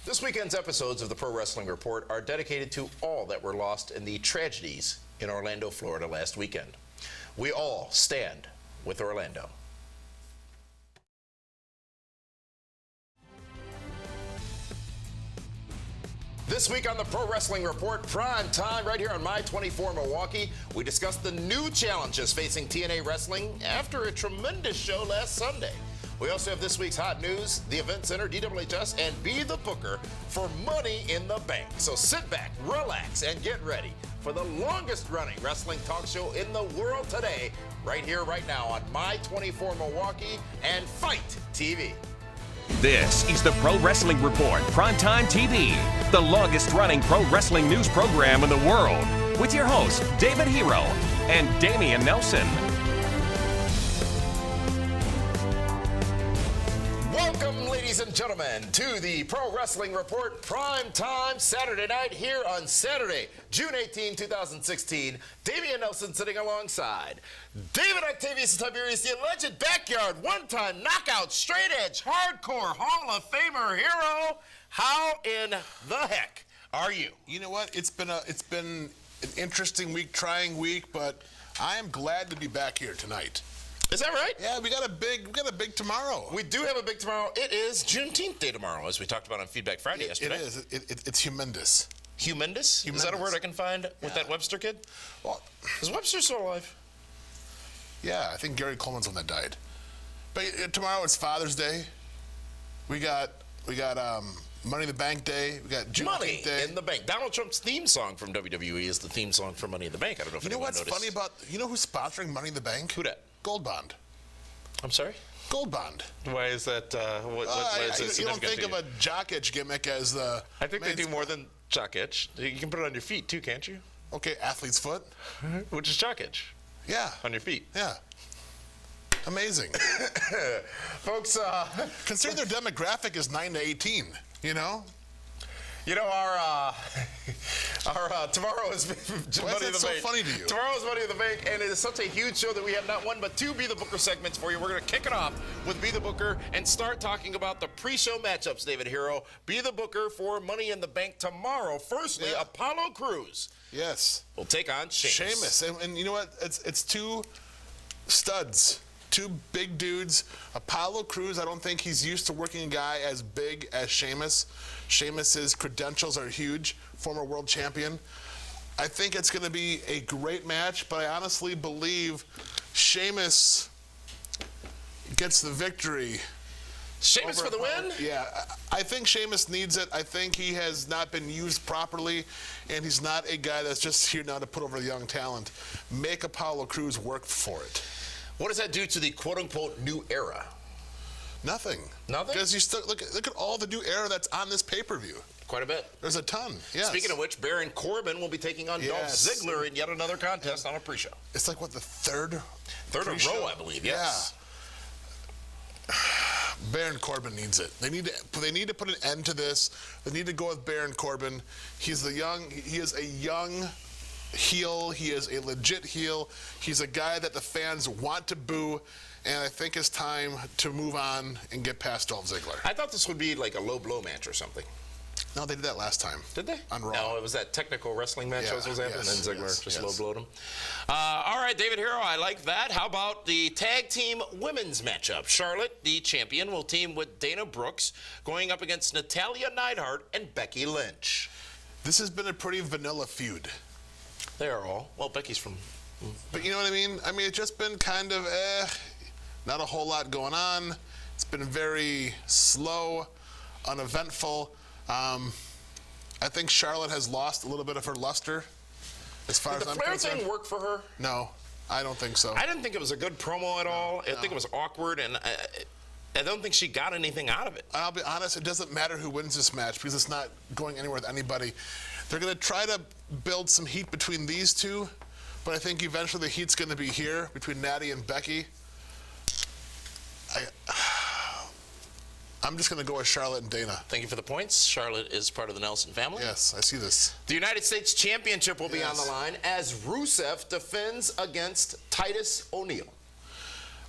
This weekend's episodes of the Pro Wrestling Report are dedicated to all that were lost in the tragedies in Orlando, Florida last weekend. We all stand with Orlando. This week on the Pro Wrestling Report, Prime Time, right here on My 24 Milwaukee, we discuss the new challenges facing TNA Wrestling after a tremendous show last Sunday. We also have this week's hot news, the Event Center, DWHS, and Be the Booker for Money in the Bank. So sit back, relax, and get ready for the longest-running wrestling talk show in the world today, right here, right now on My 24 Milwaukee and Fight TV. This is the Pro Wrestling Report, Primetime TV, the longest-running pro wrestling news program in the world, with your hosts, David Hero and Damian Nelson. Welcome, ladies and gentlemen, to the Pro Wrestling Report Prime Time Saturday night here on Saturday, June 18, 2016. Damian Nelson sitting alongside David Octavius Tiberius, the alleged backyard one-time knockout, straight-edge, hardcore Hall of Famer hero. How in the heck are you? You know what? It's been an interesting week, trying week, but I am glad to be back here tonight. Is that right? Yeah, we got a big tomorrow. We do have a big tomorrow. It is Juneteenth Day tomorrow, as we talked about on Feedback Friday yesterday. It is. It's humendous. Humendous? Is that a word I can find with that Webster kid? Well, is Webster still alive? Yeah, I think Gary Coleman's the one that died. But tomorrow it's Father's Day. We got Money in the Bank Day. We got Juneteenth Money Day. in the Bank. Donald Trump's theme song from WWE is the theme song for Money in the Bank. I don't know if you know anyone what's noticed. funny about who's sponsoring Money in the Bank? Who dat? Gold Bond. I'm sorry? Gold Bond. Why is that? What is it you don't think of a jock itch gimmick as the. I think they do more than jock itch. You can put it on your feet too, can't you? Okay, athlete's foot. Which is jock itch. Yeah. On your feet. Yeah. Amazing. Folks, consider their demographic is 9 to 18, you know? You know, our tomorrow is Why Money in the is that so Bank. funny to you? Tomorrow is Money in the Bank, and it is such a huge show that we have not one but two Be the Booker segments for you. We're going to kick it off with Be the Booker and start talking about the pre-show matchups, David Hero. Be the Booker for Money in the Bank tomorrow. Firstly, Apollo Crews. Yes. Will take on Sheamus. And you know what? It's two studs. Two big dudes. Apollo Crews, I don't think he's used to working a guy as big as Sheamus. Sheamus's credentials are huge, former world champion. I think it's going to be a great match, but I honestly believe Sheamus gets the victory. Sheamus for the win? Yeah, I think Sheamus needs it. I think he has not been used properly, and he's not a guy that's just here now to put over the young talent. Make Apollo Crews work for it. What does that do to the quote-unquote new era? Nothing. Nothing? Because you still look at all the new era that's on this pay-per-view. Quite a bit. There's a ton. Yes. Speaking of which, Baron Corbin will be taking on Dolph Ziggler in yet another contest on a pre-show. It's like what, the third in a row, I believe. Yes. Yeah. Baron Corbin needs it. They need to put an end to this. They need to go with Baron Corbin. He is a young heel. He is a legit heel. He's a guy that the fans want to boo, and I think it's time to move on and get past Dolph Ziggler. I thought this would be like a low blow match or something. No, they did that last time. Did they? On Raw. No, it was that technical wrestling match that was happening, and Ziggler just low blowed him. Yes. All right, David Hero, I like that. How about the tag team women's matchup? Charlotte, the champion, will team with Dana Brooks, going up against Natalya Neidhart and Becky Lynch. This has been a pretty vanilla feud. They are all. Well, Becky's from... But you know what I mean? I mean, it's just been kind of, not a whole lot going on. It's been very slow, uneventful. I think Charlotte has lost a little bit of her luster, as far as I'm concerned. Did the Flair thing work for her? No, I don't think so. I didn't think it was a good promo at all. I think it was awkward, and I don't think she got anything out of it. I'll be honest, it doesn't matter who wins this match because it's not going anywhere with anybody. They're going to try to build some heat between these two, but I think eventually the heat's going to be here between Natty and Becky. I'm just going to go with Charlotte and Dana. Thank you for the points. Charlotte is part of the Nelson family. Yes, I see this. The United States Championship will be on the line as Rusev defends against Titus O'Neil.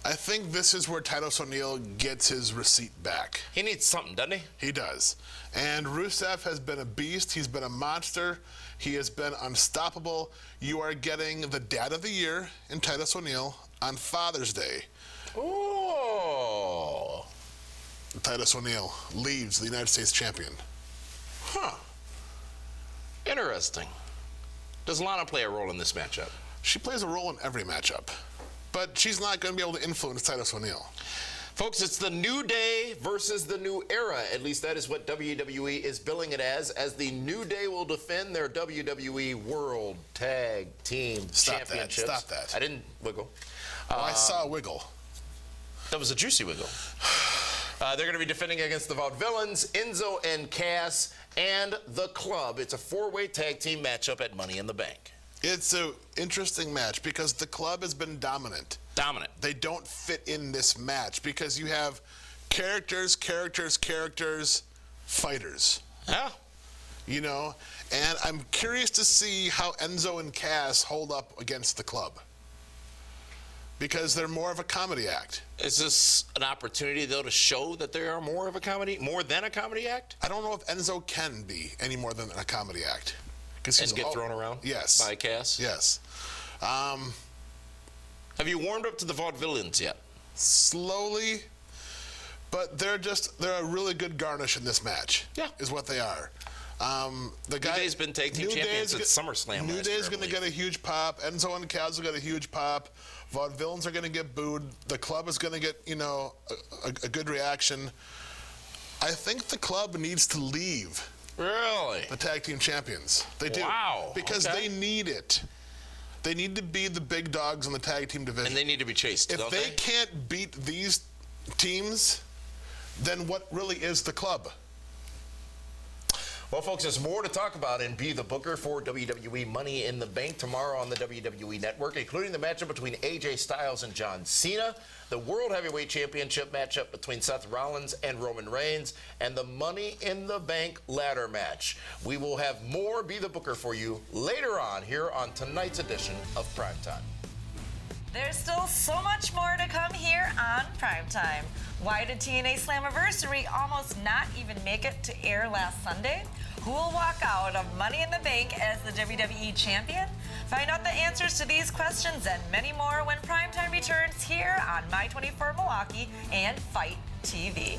I think this is where Titus O'Neil gets his receipt back. He needs something, doesn't he? He does. And Rusev has been a beast. He's been a monster. He has been unstoppable. You are getting the Dad of the Year in Titus O'Neil on Father's Day. Oh. Titus O'Neil leaves the United States champion. Huh. Interesting. Does Lana play a role in this matchup? She plays a role in every matchup, but she's not going to be able to influence Titus O'Neil. Folks, it's the New Day versus the New Era. At least that is what WWE is billing it as the New Day will defend their WWE World Tag Team Championships. Stop that. I didn't wiggle. Oh, I saw a wiggle. That was a juicy wiggle. They're going to be defending against the Vaudevillains, Enzo and Cass, and the Club. It's a four-way tag team matchup at Money in the Bank. It's an interesting match because the Club has been dominant. They don't fit in this match because you have characters, fighters. Yeah. You know, and I'm curious to see how Enzo and Cass hold up against the Club because they're more of a comedy act. Is this an opportunity, though, to show that they are more than a comedy act? I don't know if Enzo can be any more than a comedy act. And get thrown around? Yes. By Cass? Yes. Have you warmed up to the Vaudevillains yet? Slowly, but they're a really good garnish in this match. Yeah. Is what they are. New Day's been tag team champions at SummerSlam. New Day's going to get a huge pop. Enzo and Cass will get a huge pop. Vaudevillains are going to get booed. The Club is going to get, a good reaction. I think the Club needs to leave. Really? The tag team champions. They do. Wow. Because they need it. They need to be the big dogs in the tag team division. And they need to be chased, If they can't beat these teams, then what really is the Club? Well, folks, there's more to talk about in Be the Booker for WWE Money in the Bank tomorrow on the WWE Network, including the matchup between AJ Styles and John Cena, the World Heavyweight Championship matchup between Seth Rollins and Roman Reigns, and the Money in the Bank ladder match. We will have more Be the Booker for you later on here on tonight's edition of Primetime. There's still so much more to come here on Primetime. Why did TNA Slammiversary almost not even make it to air last Sunday? Who will walk out of Money in the Bank as the WWE Champion? Find out the answers to these questions and many more when Primetime returns here on My24 Milwaukee and Fight TV.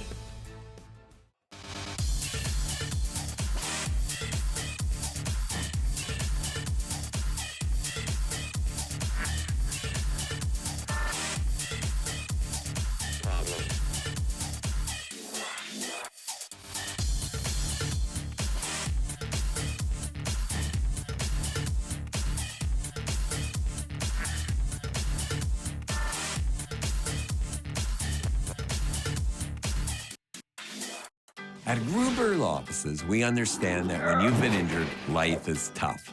At Gruber Law Offices, we understand that when you've been injured, life is tough.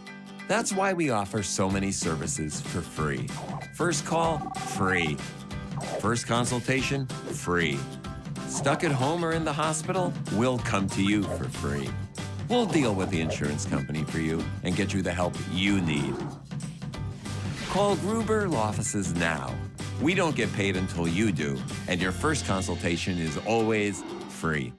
That's why we offer so many services for free. First call, free. First consultation, free. Stuck at home or in the hospital? We'll come to you for free. We'll deal with the insurance company for you and get you the help you need. Call Gruber Law Offices now. We don't get paid until you do, and your first consultation is always free.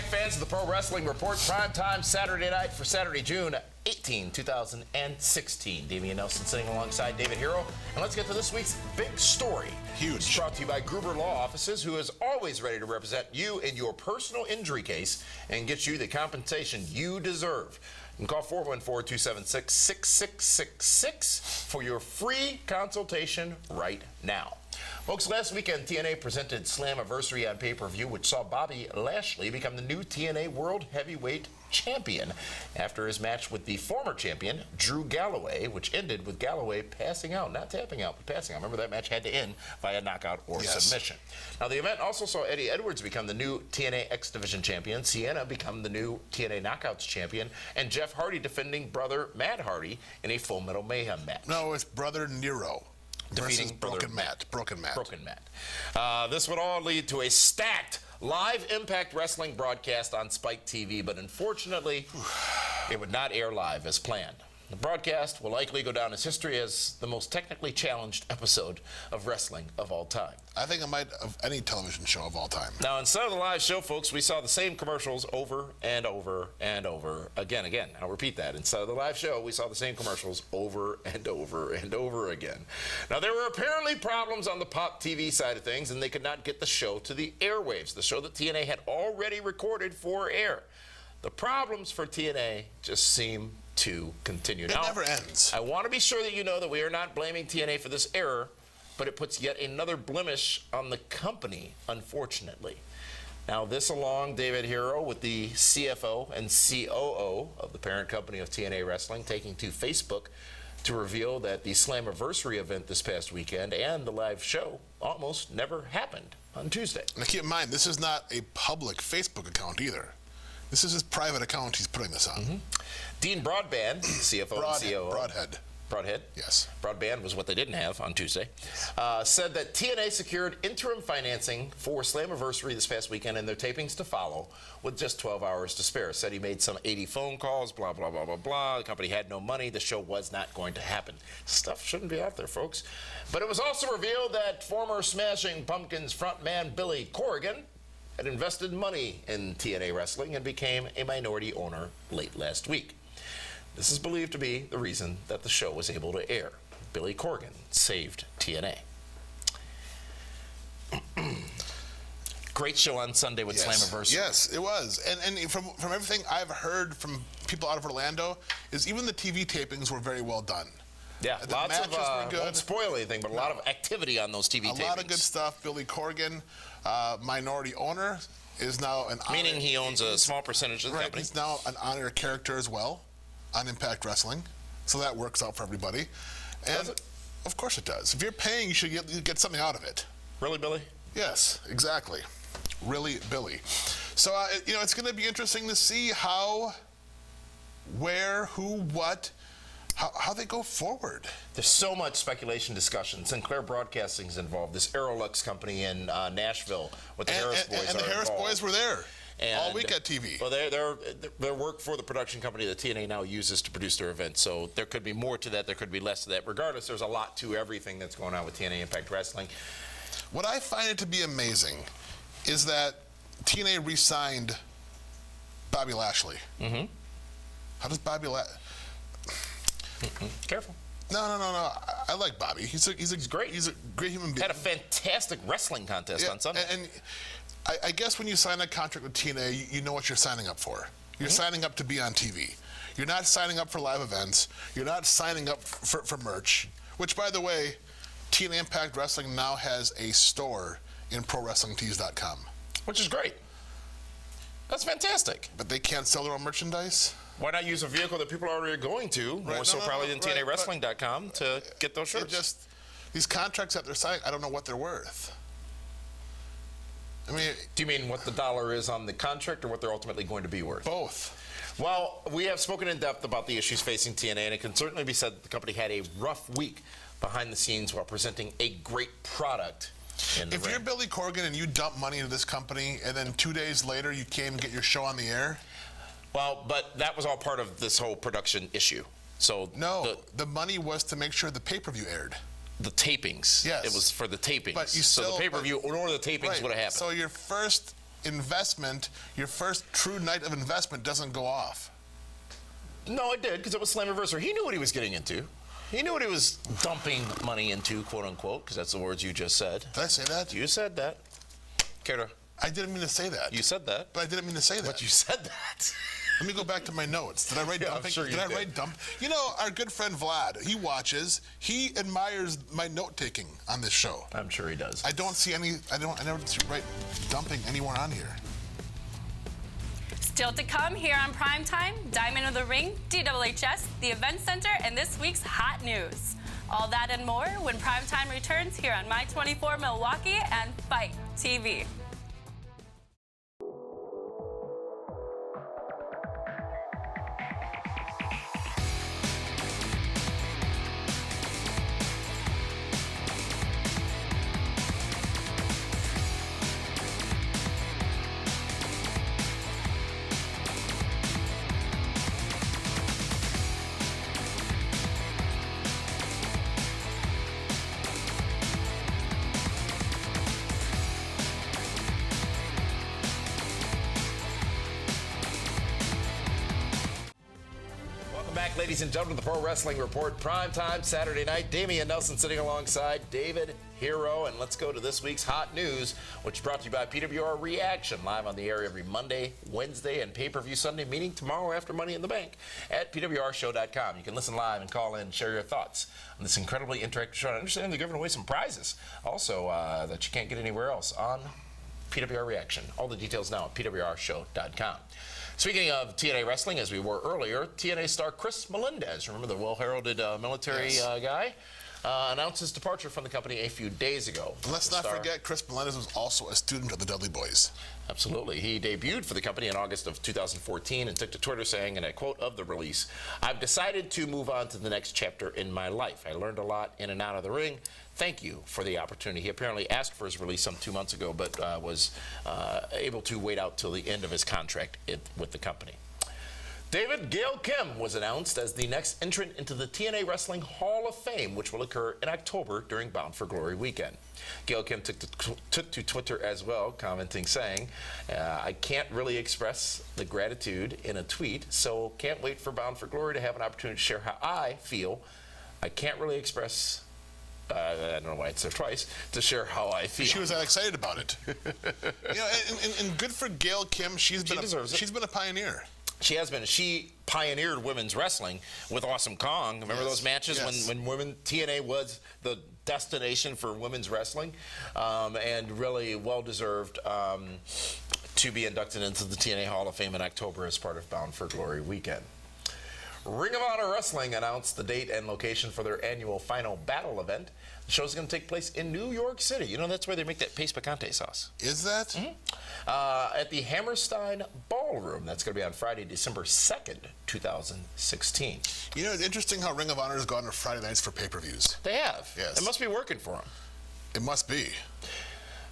Fans of the Pro Wrestling Report, primetime Saturday night for Saturday, June 18, 2016. Damian Nelson sitting alongside David Hero. And let's get to this week's big story. Huge. It's brought to you by Gruber Law Offices, who is always ready to represent you in your personal injury case and get you the compensation you deserve. You can call 414-276-6666 for your free consultation right now. Folks, last weekend, TNA presented Slammiversary on pay-per-view, which saw Bobby Lashley become the new TNA World Heavyweight Champion after his match with the former champion, Drew Galloway, which ended with Galloway passing out. Not tapping out, but passing out. Remember, that match had to end via knockout or submission. Now, the event also saw Eddie Edwards become the new TNA X Division Champion, Sienna become the new TNA Knockouts Champion, and Jeff Hardy defending brother Matt Hardy in a Full Metal Mayhem match. No, it's Brother Nero. Defeating Broken Matt. Broken Matt. This would all lead to a stacked live Impact Wrestling broadcast on Spike TV, but unfortunately, it would not air live as planned. The broadcast will likely go down as history as the most technically challenged episode of wrestling of all time. I think it might of any television show of all time. Now, instead of the live show, folks, we saw the same commercials over and over and over again. I'll repeat that. Instead of the live show, we saw the same commercials over and over and over again. Now, there were apparently problems on the Pop TV side of things, and they could not get the show to the airwaves, the show that TNA had already recorded for air. The problems for TNA just seem to continue. It never ends. I want to be sure that you know that we are not blaming TNA for this error, but it puts yet another blemish on the company, unfortunately. Now, this along David Hero with the CFO and COO of the parent company of TNA Wrestling taking to Facebook to reveal that the Slammiversary event this past weekend and the live show almost never happened on Tuesday. Now, keep in mind, this is not a public Facebook account either. This is his private account he's putting this on. Dean Broadband, CFO and COO. Broadhead? Yes. Broadband was what they didn't have on Tuesday. Said that TNA secured interim financing for Slammiversary this past weekend and their tapings to follow with just 12 hours to spare. Said he made some 80 phone calls, blah, blah, blah, blah, blah. The company had no money. The show was not going to happen. Stuff shouldn't be out there, folks. But it was also revealed that former Smashing Pumpkins frontman Billy Corrigan had invested money in TNA Wrestling and became a minority owner late last week. This is believed to be the reason that the show was able to air. Billy Corgan saved TNA. Great show on Sunday with Slammiversary. Yes, it was. And from everything I've heard from people out of Orlando, is even the TV tapings were very well done. Yeah, The lots matches of, were good. won't spoil anything, but a lot of activity on those TV tapings. A lot of good stuff. Billy Corgan, minority owner, is now an Meaning he owns a small percentage of the company. He's now an honored character as well on Impact Wrestling, so that works out for everybody. And Does it? Of course it does. If you're paying, you should get something out of it. Really, Billy? Yes, exactly. Really, Billy. So it's going to be interesting to see how, where, who, what, how they go forward. There's so much speculation discussion. Sinclair Broadcasting is involved. This Aerolux company in Nashville with the Harris Boys and the Harris involved. Boys were there. And, all week at TV. Well, they work for the production company that TNA now uses to produce their events. So there could be more to that. There could be less to that. Regardless, there's a lot to everything that's going on with TNA Impact Wrestling. What I find it to be amazing is that TNA re-signed Bobby Lashley. Mm-hmm. How does Bobby Careful. No. I like Bobby. He's great. He's a great human being. Had a fantastic wrestling contest on Sunday. And I guess when you sign a contract with TNA, you know what you're signing up for. You're signing up to be on TV. You're not signing up for live events. You're not signing up for merch, which, by the way, TNA Impact Wrestling now has a store in ProWrestlingTees.com. Which is great. That's fantastic. But they can't sell their own merchandise? Why not use a vehicle that people are already going to, more so probably than TNAWrestling.com, to get those shirts? These contracts that they're signing, I don't know what they're worth. I mean, do you mean what the dollar is on the contract or what they're ultimately going to be worth? Both. Well, we have spoken in depth about the issues facing TNA, and it can certainly be said that the company had a rough week behind the scenes while presenting a great product. If you're Billy Corgan and you dump money into this company, and then 2 days later you can't even get your show on the air. Well, but that was all part of this whole production issue. So no, the money was to make sure the pay-per-view aired. The tapings. Yes. It was for the tapings. But you so the pay-per-view or the tapings would have happened. So your first investment, your first true night of investment doesn't go off. No, it did, because it was Slammiversary. He knew what he was getting into. He knew what he was dumping money into, quote unquote, because that's the words you just said. Did I say that? You said that. Care to? I didn't mean to say that. You said that. But I didn't mean to say that. But you said that. Let me go back to my notes. Did I write Yeah, I'm dumping? sure you did I did. write dump? You know, our good friend Vlad, he watches. He admires my note-taking on this show. I'm sure he does. I don't see any, I never write dumping anywhere on here. Still to come here on Primetime, Diamond of the Ring, DWHS, the Event Center, and this week's hot news. All that and more when Primetime returns here on My 24 Milwaukee and Fight TV. Welcome back, ladies and gentlemen, to the Pro Wrestling Report. Primetime Saturday night. Damian Nelson sitting alongside David Hero. And let's go to this week's hot news, which is brought to you by PWR Reaction, live on the air every Monday, Wednesday, and pay-per-view Sunday, meeting tomorrow after Money in the Bank at PWRshow.com. You can listen live and call in and share your thoughts on this incredibly interactive show. I understand they're giving away some prizes also that you can't get anywhere else on PWR Reaction. All the details now at PWRshow.com. Speaking of TNA wrestling, as we were earlier, TNA star Chris Melendez, remember the well-heralded military guy, announced his departure from the company a few days ago. Let's not forget, Chris Melendez was also a student of the Dudley Boys. Absolutely. He debuted for the company in August of 2014 and took to Twitter saying, and I quote of the release, "I've decided to move on to the next chapter in my life. I learned a lot in and out of the ring. Thank you for the opportunity." He apparently asked for his release some 2 months ago, but was able to wait out till the end of his contract with the company. David, Gail Kim was announced as the next entrant into the TNA Wrestling Hall of Fame, which will occur in October during Bound for Glory weekend. Gail Kim took to Twitter as well, commenting, saying, "I can't really express the gratitude in a tweet, so can't wait for Bound for Glory to have an opportunity to share how I feel. I can't really express, I don't know why it's there twice, to share how I feel." She was that excited about it. You know, and good for Gail Kim. She's been a pioneer. She has been. She pioneered women's wrestling with Awesome Kong. Remember those matches when women TNA was the destination for women's wrestling, and really well-deserved to be inducted into the TNA Hall of Fame in October as part of Bound for Glory weekend. Ring of Honor Wrestling announced the date and location for their annual Final Battle event. The show is going to take place in New York City. You know, that's where they make that Pace Picante sauce. Is that? Mm-hmm. At the Hammerstein Ballroom. That's going to be on Friday, December 2nd, 2016. You know, it's interesting how Ring of Honor has gone to Friday nights for pay-per-views. They have. Yes. It must be working for them. It must be.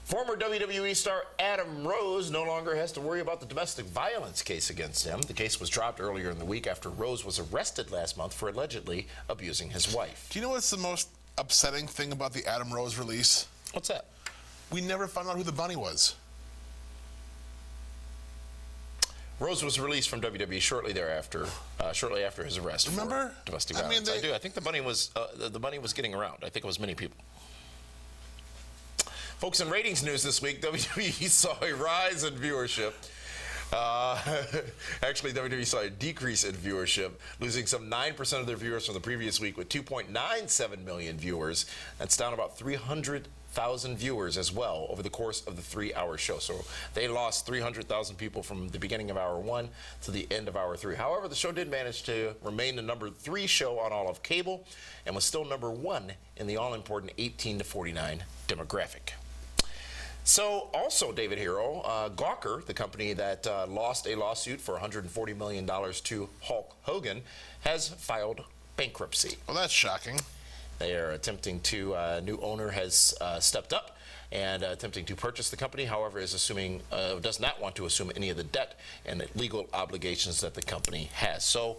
Former WWE star Adam Rose no longer has to worry about the domestic violence case against him. The case was dropped earlier in the week after Rose was arrested last month for allegedly abusing his wife. Do you know what's the most upsetting thing about the Adam Rose release? What's that? We never found out who the bunny was. Rose was released from WWE shortly thereafter, shortly after his arrest. Remember? For domestic violence. I do. I think the bunny was getting around. I think it was many people. Folks, in ratings news this week, WWE saw a rise in viewership. Actually, WWE saw a decrease in viewership, losing some 9% of their viewers from the previous week with 2.97 million viewers. That's down about 300,000 viewers as well over the course of the 3-hour show. So they lost 300,000 people from the beginning of hour 1 to the end of hour 3. However, the show did manage to remain the number 3 show on all of cable and was still number 1 in the all-important 18 to 49 demographic. So, also, David Hero, Gawker, the company that lost a lawsuit for $140 million to Hulk Hogan, has filed bankruptcy. Well, that's shocking. They are attempting to, new owner has stepped up and attempting to purchase the company. However, is assuming, does not want to assume any of the debt and the legal obligations that the company has. So,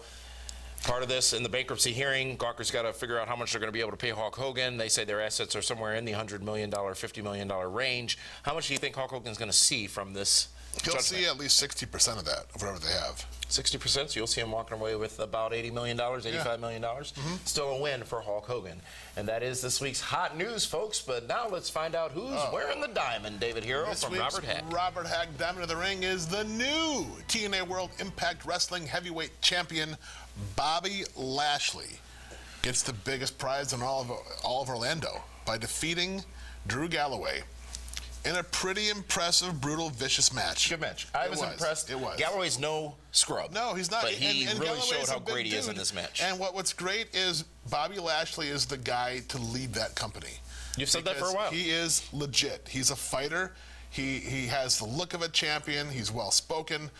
part of this in the bankruptcy hearing, Gawker's got to figure out how much they're going to be able to pay Hulk Hogan. They say their assets are somewhere in the $100 million, $50 million range. How much do you think Hulk Hogan's going to see from this He'll see at least 60% of that, of whatever they have. 60%, so you'll see him walking away with about $80 million, $85 million. Still a win for Hulk Hogan. And that is this week's hot news, folks. But now let's find out who's wearing the diamond. David Hero from Robert Hack. Robert Hack Diamond of the Ring is the new TNA World Impact Wrestling Heavyweight Champion, Bobby Lashley. Gets the biggest prize in all of Orlando by defeating Drew Galloway in a pretty impressive, brutal, vicious match. Good match. I was impressed. It was. Galloway's no scrub. No, he's not. But he really Galloway's showed how a big great he is in dude. this match. And what's great is Bobby Lashley is the guy to lead that company. You've said that for a while. He is legit. He's a fighter. He has the look of a champion. He's well-spoken.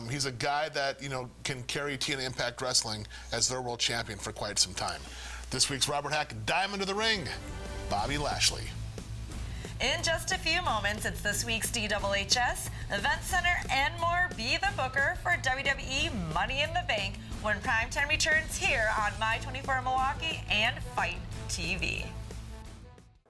He's a guy that, can carry TNA Impact Wrestling as their world champion for quite some time. This week's Robert Hack Diamond of the Ring, Bobby Lashley. In just a few moments, it's this week's DWHS, Event Center, and more. Be the booker for WWE Money in the Bank when Primetime returns here on My24 Milwaukee and Fight TV.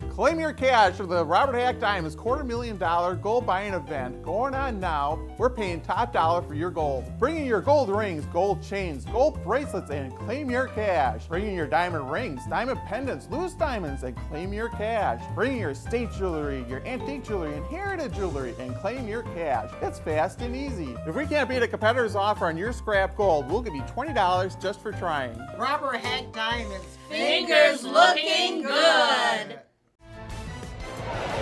Claim your cash for the Robert Hack Diamonds $250,000 gold buying event going on now. We're paying top dollar for your gold. Bring in your gold rings, gold chains, gold bracelets, and claim your cash. Bring in your diamond rings, diamond pendants, loose diamonds, and claim your cash. Bring in your state jewelry, your antique jewelry, and heritage jewelry, and claim your cash. It's fast and easy. If we can't beat a competitor's offer on your scrap gold, we'll give you $20 just for trying. Robert Hack Diamonds. Fingers looking good.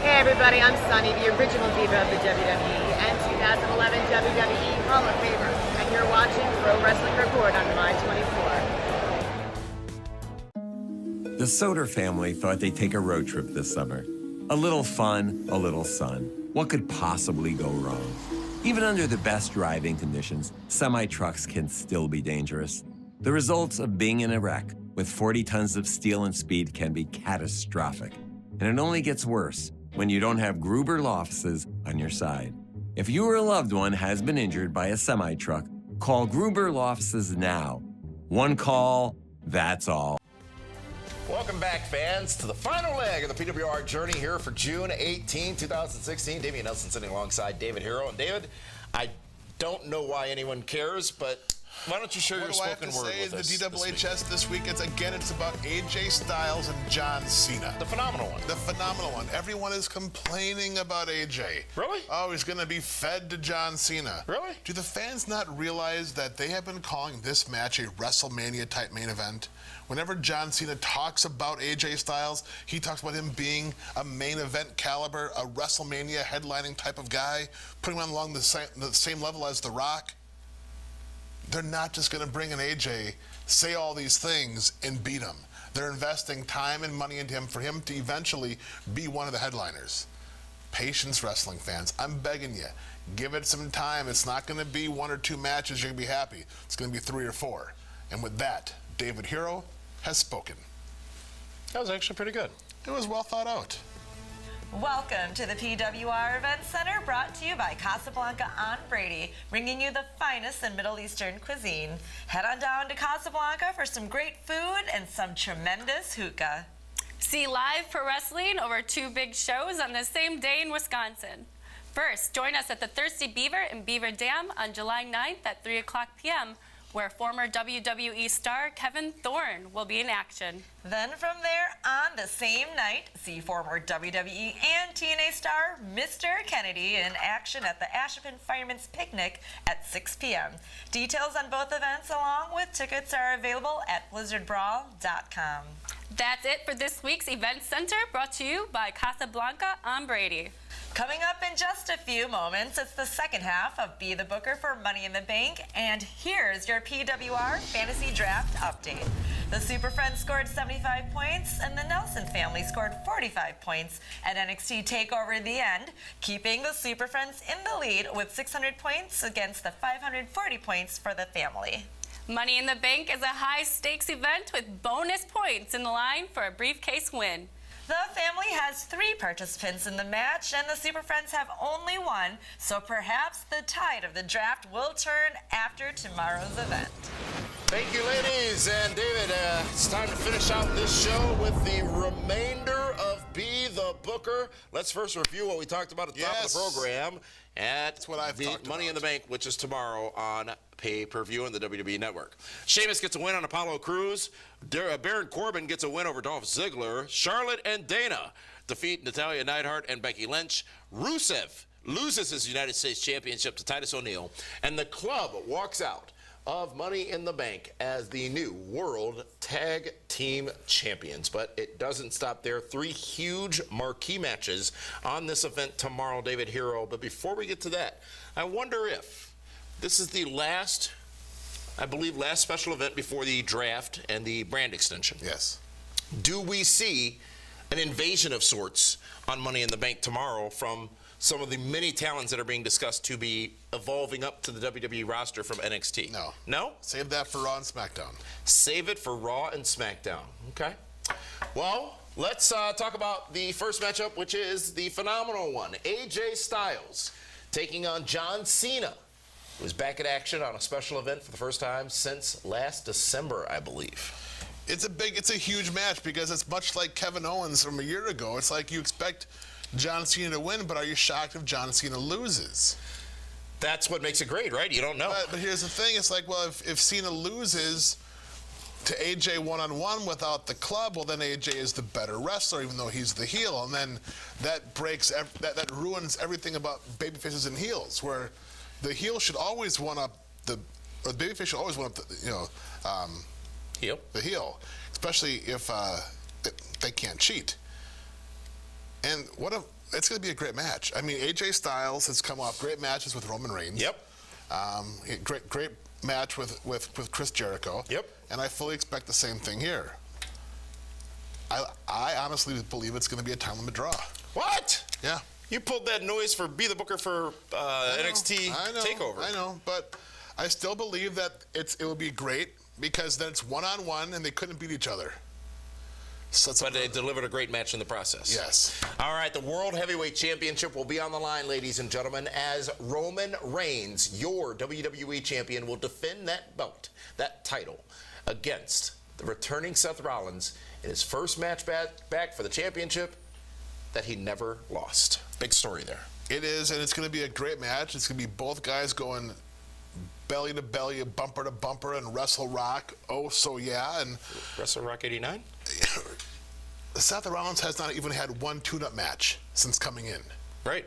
Hey everybody, I'm Sunny, the original diva of the WWE and 2011 WWE Hall of Famer, and you're watching Pro Wrestling Report on My24. The Soder family thought they'd take a road trip this summer. A little fun, a little sun. What could possibly go wrong? Even under the best driving conditions, semi-trucks can still be dangerous. The results of being in a wreck with 40 tons of steel and speed can be catastrophic. And it only gets worse when you don't have Gruber Law Offices on your side. If you or a loved one has been injured by a semi-truck, call Gruber Law Offices now. One call, that's all. Welcome back, fans, to the final leg of the PWR journey here for June 18, 2016. Damian Nelson sitting alongside David Hero. And David, I don't know why anyone cares, but why don't you share your spoken word with us? The DWHS this week, it's about AJ Styles and John Cena. The phenomenal one. The phenomenal one. Everyone is complaining about AJ. Really? Oh, he's going to be fed to John Cena. Really? Do the fans not realize that they have been calling this match a WrestleMania-type main event? Whenever John Cena talks about AJ Styles, he talks about him being a main event caliber, a WrestleMania headlining type of guy, putting him along the same level as The Rock. They're not just going to bring in AJ, say all these things, and beat him. They're investing time and money into him for him to eventually be one of the headliners. Patience, wrestling fans. I'm begging you. Give it some time. It's not going to be 1 or 2 matches. You're going to be happy. It's going to be 3 or 4. And with that, David Hero has spoken. That was actually pretty good. It was well thought out. Welcome to the PWR Event Center, brought to you by Casablanca on Brady, bringing you the finest in Middle Eastern cuisine. Head on down to Casablanca for some great food and some tremendous hookah. See live pro wrestling over 2 big shows on the same day in Wisconsin. First, join us at the Thirsty Beaver in Beaver Dam on July 9th at 3 o'clock p.m., where former WWE star Kevin Thorne will be in action. Then from there, on the same night, see former WWE and TNA star Mr. Kennedy in action at the Ashepan Fireman's Picnic at 6 p.m. Details on both events along with tickets are available at blizzardbrawl.com. That's it for this week's Event Center, brought to you by Casablanca on Brady. Coming up in just a few moments, it's the second half of Be the Booker for Money in the Bank, and here's your PWR Fantasy Draft Update. The Super Friends scored 75 points, and the Nelson family scored 45 points at NXT TakeOver The End, keeping the Super Friends in the lead with 600 points against the 540 points for the family. Money in the Bank is a high-stakes event with bonus points in the line for a briefcase win. The family has 3 participants in the match, and the Super Friends have only 1, so perhaps the tide of the draft will turn after tomorrow's event. Thank you, ladies. And David, it's time to finish out this show with the remainder of Be the the Booker. Let's first review what we talked about at the top of the program at the Money in the Bank, which is tomorrow on pay-per-view on the WWE Network. Sheamus gets a win on Apollo Crews. Baron Corbin gets a win over Dolph Ziggler. Charlotte and Dana defeat Natalya Neidhart and Becky Lynch. Rusev loses his United States Championship to Titus O'Neil. And the club walks out of Money in the Bank as the new World Tag Team Champions. But it doesn't stop there. 3 huge marquee matches on this event tomorrow, David Hero. But before we get to that, I wonder if this is the last, I believe, last special event before the draft and the brand extension. Yes. Do we see an invasion of sorts on Money in the Bank tomorrow from some of the many talents that are being discussed to be evolving up to the WWE roster from NXT? No. No? Save that for Raw and SmackDown. Save it for Raw and SmackDown. Okay. Well, let's talk about the first matchup, which is the phenomenal one. AJ Styles taking on John Cena, who is back in action on a special event for the first time since last December, I believe. It's a huge match because it's much like Kevin Owens from a year ago. It's like you expect John Cena to win, but are you shocked if John Cena loses? That's what makes it great, right? You don't know. But here's the thing. It's like, well, if Cena loses to AJ one-on-one without the club, well, then AJ is the better wrestler, even though he's the heel. And then that breaks, that ruins everything about babyfaces and heels, where the heel should always one-up the babyface should always one-up the, heel. The heel, especially if they can't cheat. And it's going to be a great match. I mean, AJ Styles has come off great matches with Roman Reigns. Yep. Great match with Chris Jericho. Yep. And I fully expect the same thing here. I honestly believe it's going to be a time limit draw. What? Yeah. You pulled that noise for Be the Booker for NXT TakeOver. I know, but I still believe that it will be great because then it's one-on-one and they couldn't beat each other. But they delivered a great match in the process. Yes. All right, the World Heavyweight Championship will be on the line, ladies and gentlemen, as Roman Reigns, your WWE champion, will defend that belt, that title, against the returning Seth Rollins in his first match back for the championship that he never lost. Big story there. It is, and it's going to be a great match. It's going to be both guys going belly to belly, bumper to bumper, and Wrestle Rock. Oh, so yeah. And Wrestle Rock 89? Seth Rollins has not even had one tune-up match since coming in. Right.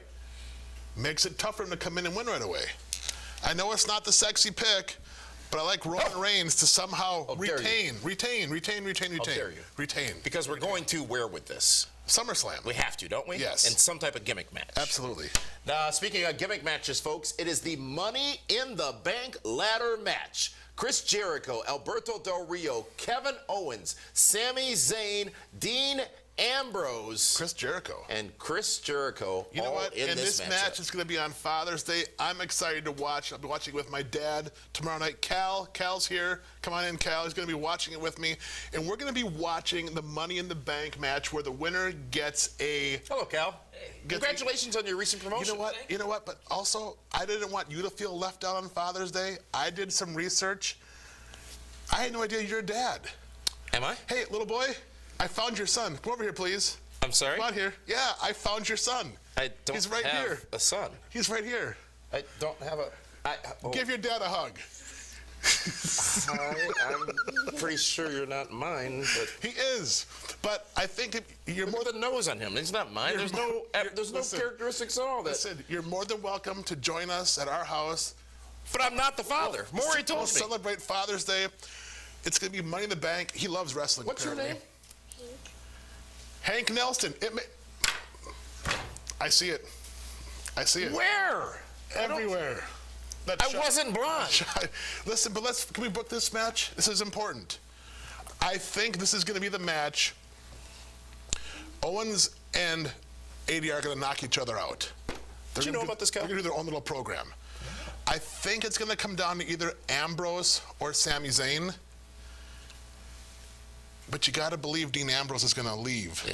Makes it tough for him to come in and win right away. I know it's not the sexy pick, but I like Roman Reigns to somehow retain. How dare you? Retain. Because we're going to where with this? SummerSlam. We have to, don't we? Yes. And some type of gimmick match. Absolutely. Now, speaking of gimmick matches, folks, it is the Money in the Bank ladder match. Chris Jericho, Alberto Del Rio, Kevin Owens, Sami Zayn, Dean Ambrose. Chris Jericho. And Chris Jericho. You know what? In this match is going to be on Father's Day. I'm excited to watch. I'll be watching it with my dad tomorrow night. Cal's here. Come on in, Cal. He's going to be watching it with me. And we're going to be watching the Money in the Bank match where the winner gets a... Hello, Cal. Congratulations on your recent promotion. You know what? But also, I didn't want you to feel left out on Father's Day. I did some research. I had no idea you're a dad. Am I? Hey, little boy, I found your son. Come over here, please. I'm sorry? Come on here. Yeah, I found your son. I don't He's right have here. a son. He's right here. I don't have a... Give your dad a hug. I'm pretty sure you're not mine, but... He is. But I think you're more than nose on him. He's not mine. There's no characteristics at all. Listen, you're more than welcome to join us at our house. But I'm not the father. Maury told me. We'll celebrate Father's Day. It's going to be Money in the Bank. He loves wrestling. What's your name? Hank Nelson. I see it. I see it. Where? Everywhere. I wasn't blind. Listen, but can we book this match? This is important. I think this is going to be the match. Owens and AD are going to knock each other out. Do you know about this guy? They're going to do their own little program. I think it's going to come down to either Ambrose or Sami Zayn. But you got to believe Dean Ambrose is going to leave.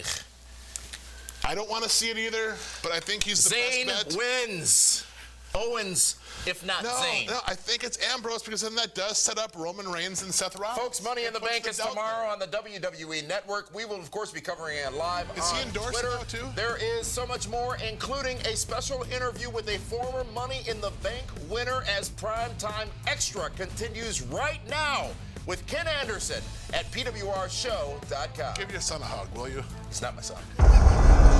I don't want to see it either, but I think he's the best bet. Zayn wins. Owens, if not Zayn. No, I think it's Ambrose because then that does set up Roman Reigns and Seth Rollins. Folks, Money in the Bank is tomorrow on the WWE Network. We will, of course, be covering it live on Is he endorsed Twitter. now, too? There is so much more, including a special interview with a former Money in the Bank winner as Primetime Extra continues right now with Ken Anderson at PWRshow.com. Give your son a hug, will you? He's not my son.